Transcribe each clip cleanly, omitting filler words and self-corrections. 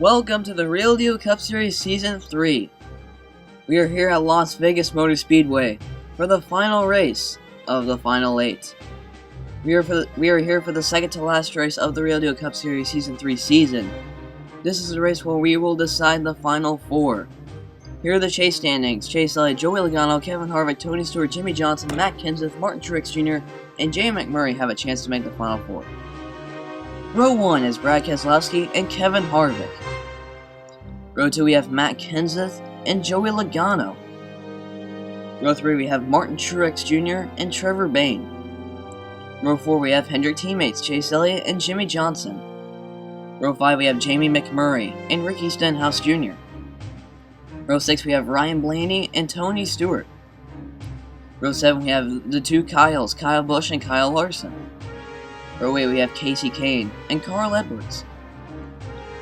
Welcome to the Real Deal Cup Series Season 3. We are here at Las Vegas Motor Speedway for the final race of the Final 8. We are here for the second to last race of the Real Deal Cup Series Season 3 season. This is a race where we will decide the Final 4. Here are the chase standings. Chase Elliott, Joey Logano, Kevin Harvick, Tony Stewart, Jimmie Johnson, Matt Kenseth, Martin Truex Jr., and Jamie McMurray have a chance to make the Final 4. Row 1 is Brad Keselowski and Kevin Harvick. Row 2 we have Matt Kenseth and Joey Logano. Row 3 we have Martin Truex Jr. and Trevor Bayne. Row 4 we have Hendrick teammates Chase Elliott and Jimmie Johnson. Row 5 we have Jamie McMurray and Ricky Stenhouse Jr. Row 6 we have Ryan Blaney and Tony Stewart. Row 7 we have the two Kyles, Kyle Busch and Kyle Larson. Row 8 we have Casey Kane and Carl Edwards.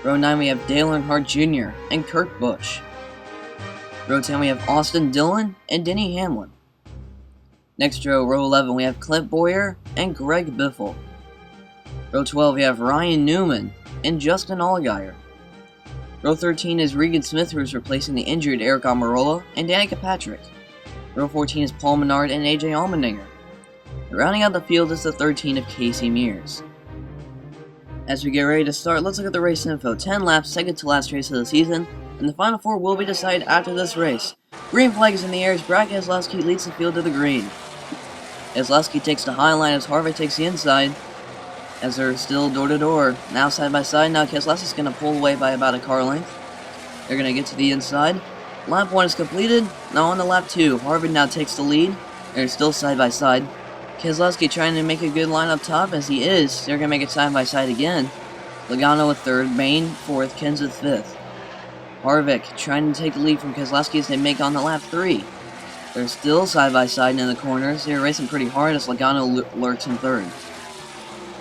Row 9 we have Dale Earnhardt Jr. and Kurt Busch. Row 10 we have Austin Dillon and Denny Hamlin. Next row 11 we have Clint Bowyer and Greg Biffle. Row 12 we have Ryan Newman and Justin Allgaier. Row 13 is Regan Smith, who is replacing the injured Eric Almirola and Danica Patrick. Row 14 is Paul Menard and AJ Allmendinger. Rounding out the field is the 13 of Casey Mears. As we get ready to start, let's look at the race info. 10 laps, second to last race of the season, and the Final 4 will be decided after this race. Green flag is in the air as Brad Keselowski leads the field to the green. Keselowski takes the high line as Harvick takes the inside, as they're still door to door. Now side by side, now Keselowski's going to pull away by about a car length. They're going to get to the inside. Lap 1 is completed, now on to lap 2. Harvick now takes the lead. They're still side by side. Keselowski trying to make a good line up top, as he is. They're going to make it side by side again. Logano with 3rd, Bayne 4th, Kenseth 5th. Harvick trying to take the lead from Keselowski as they make on to lap 3. They're still side by side in the corners. They're racing pretty hard as Logano lurks in 3rd.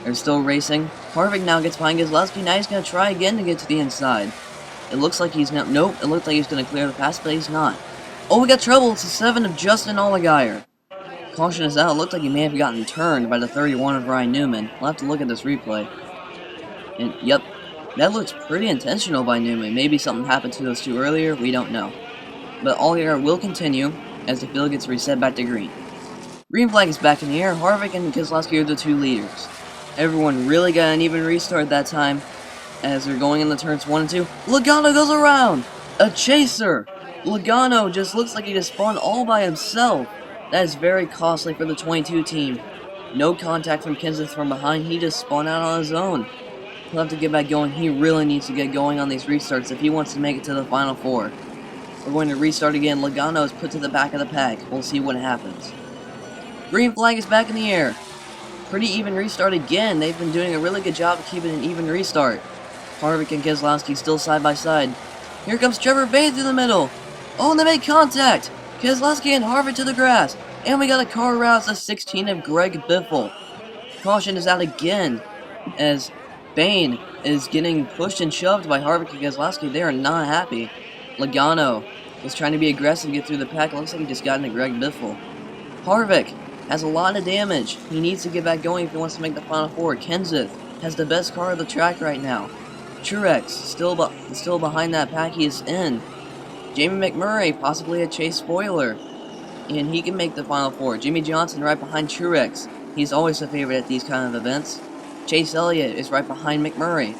They're still racing. Harvick now gets behind Keselowski. Now he's going to try again to get to the inside. It looks like he's not. Nope, it looked like he's going to clear the pass, but he's not. Oh, we got trouble. It's the 7 of Justin Allgaier. Caution is out. It looked like he may have gotten turned by the 31 of Ryan Newman. We'll have to look at this replay. And, yep, that looks pretty intentional by Newman. Maybe something happened to those two earlier. We don't know. But Allgaier will continue as the field gets reset back to green. Green flag is back in the air. Harvick and Keselowski are the two leaders. Everyone really got an even restart that time as they're going in the turns 1 and 2. Logano goes around! A chaser! Logano just looks like he just spawned all by himself. That is very costly for the 22 team. No contact from Kenseth from behind. He just spawned out on his own. He'll have to get back going. He really needs to get going on these restarts if he wants to make it to the Final 4. We're going to restart again. Logano is put to the back of the pack. We'll see what happens. Green flag is back in the air. Pretty even restart again. They've been doing a really good job of keeping an even restart. Harvick and Keselowski still side by side. Here comes Trevor Bayne through the middle. Oh, and they make contact. Keselowski and Harvick to the grass. And we got a car around the 16 of Greg Biffle. Caution is out again as Bayne is getting pushed and shoved by Harvick and Keselowski. They are not happy. Logano is trying to be aggressive, get through the pack. It looks like he just got into Greg Biffle. Harvick has a lot of damage. He needs to get back going if he wants to make the Final 4. Kenseth has the best car of the track right now. Truex still behind that pack he is in. Jamie McMurray, possibly a chase spoiler, and he can make the Final 4. Jimmie Johnson right behind Truex. He's always a favorite at these kind of events. Chase Elliott is right behind McMurray.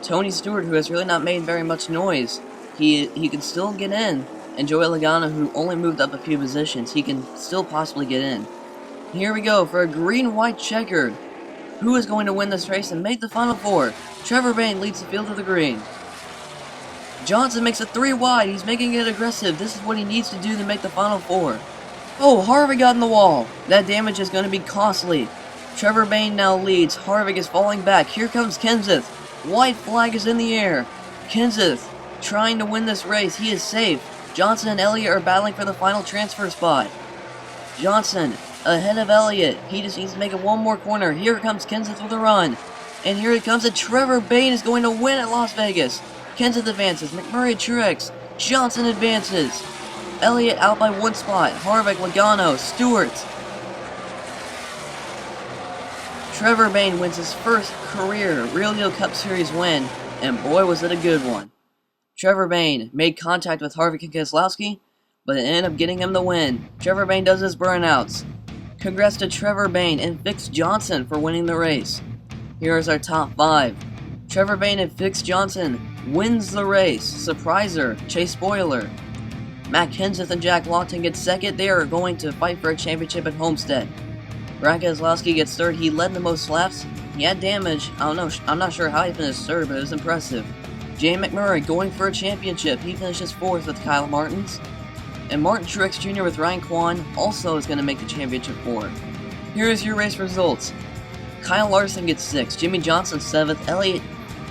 Tony Stewart, who has really not made very much noise, he can still get in. And Joey Logano, who only moved up a few positions, he can still possibly get in. Here we go for a green-white checkered. Who is going to win this race and make the Final 4? Trevor Bayne leads the field to the green. Johnson makes it 3 wide. He's making it aggressive. This is what he needs to do to make the Final 4. Oh, Harvick got in the wall. That damage is going to be costly. Trevor Bayne now leads. Harvick is falling back. Here comes Kenseth. White flag is in the air. Kenseth trying to win this race. He is safe. Johnson and Elliott are battling for the final transfer spot. Johnson ahead of Elliott. He just needs to make it one more corner. Here comes Kenseth with a run. And here it comes. And Trevor Bayne is going to win at Las Vegas. Kenseth advances. McMurray, Truex. Johnson advances. Elliott out by 1 spot. Harvick, Logano, Stewart. Trevor Bayne wins his first career Real Deal Cup Series win and boy was it a good one. Trevor Bayne made contact with Harvick and Keselowski, but it ended up getting him the win. Trevor Bayne does his burnouts. Congrats to Trevor Bayne and Fix Johnson for winning the race. Here is our top 5. Trevor Bayne and Fix Johnson wins the race. Surpriser, Chase Spoiler. Matt Kenseth and Jack Lawton get second. They are going to fight for a championship at Homestead. Brad Keselowski gets third. He led the most laps. He had damage. I'm not sure how he finished third, but it was impressive. Jamie McMurray going for a championship. He finishes 4th with Kyle Martins. And Martin Truex Jr. with Ryan Kwan also is going to make the championship 4. Here is your race results. Kyle Larson gets 6th, Jimmy Johnson 7th, Elliott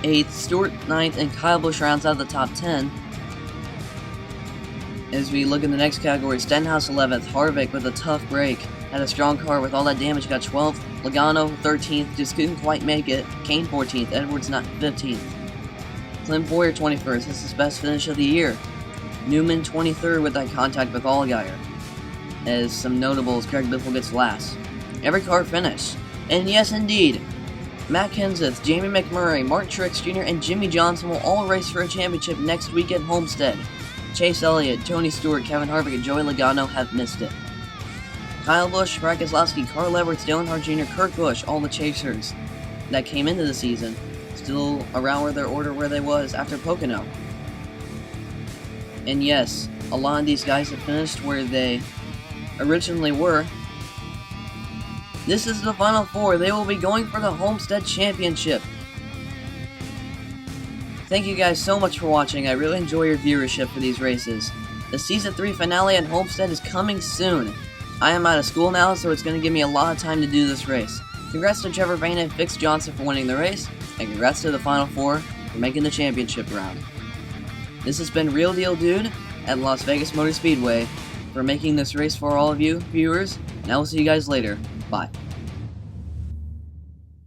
8th, Stewart 9th, and Kyle Busch rounds out the top 10. As we look in the next category, Stenhouse 11th, Harvick with a tough break. Had a strong car with all that damage, got 12th. Logano 13th, just couldn't quite make it. Kane 14th, Edwards not 15th. Clint Boyer 21st, this is his best finish of the year. Newman 23rd with that contact with Allgaier. As some notables, Craig Biffle gets last. Every car finished. And yes indeed, Matt Kenseth, Jamie McMurray, Martin Truex Jr., and Jimmy Johnson will all race for a championship next week at Homestead. Chase Elliott, Tony Stewart, Kevin Harvick, and Joey Logano have missed it. Kyle Busch, Brad Keselowski, Carl Edwards, Dale Earnhardt Jr., Kurt Busch, all the chasers that came into the season, still around where their order where they was after Pocono. And yes, a lot of these guys have finished where they originally were. This is the Final 4. They will be going for the Homestead Championship. Thank you guys so much for watching. I really enjoy your viewership for these races. The Season 3 finale at Homestead is coming soon. I am out of school now, so it's going to give me a lot of time to do this race. Congrats to Trevor Bayne and Fix Johnson for winning the race, and congrats to the Final 4 for making the championship round. This has been Real Deal Dude at Las Vegas Motor Speedway for making this race for all of you viewers, and I will see you guys later. Bye.